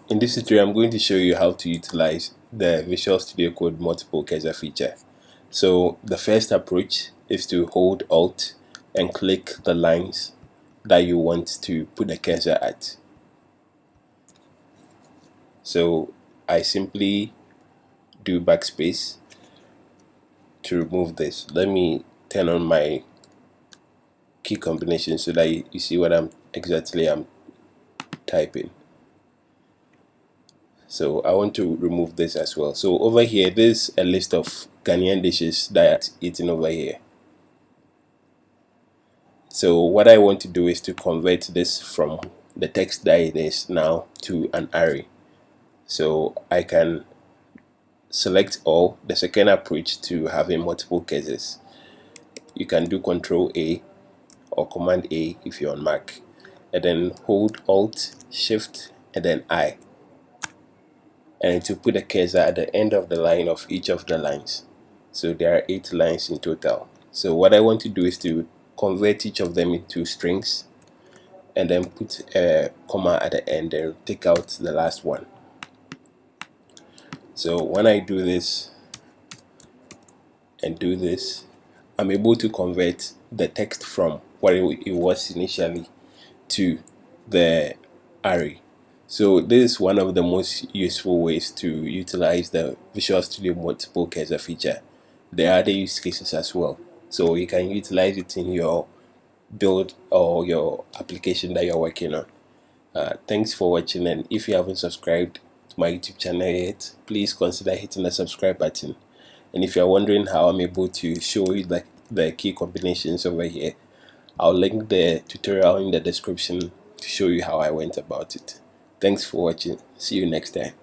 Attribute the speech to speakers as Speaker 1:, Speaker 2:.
Speaker 1: In this tutorial, I'm going to show you how to utilize the Visual Studio Code multiple cursor feature. So the first approach is to hold Alt and click the lines that you want to put the cursor at. So I simply do backspace to remove this. Let me turn on my key combination so that you see what I'm typing. So I want to remove this as well. So over here, there's a list of Ghanaian dishes that I'm eating over here. So what I want to do is to convert this from the text that it is now to an array. So I can select all. The second approach to having multiple cursors. You can do Control A or Command A if you're on Mac, and then hold Alt, Shift, and then I, and to put a cursor at the end of the line of each of the lines. So there are 8 lines in total. So what I want to do is to convert each of them into strings and then put a comma at the end and take out the last one. So when I do this and do this, I'm able to convert the text from what it was initially to the array. So this is one of the most useful ways to utilize the Visual Studio multiple cursor feature. There are other use cases as well, so you can utilize it in your build or your application that you're working on. Thanks for watching, and if you haven't subscribed to my YouTube channel yet, please consider hitting the subscribe button. And if you're wondering how I'm able to show you the key combinations over here, I'll link the tutorial in the description to show you how I went about it. Thanks for watching. See you next time.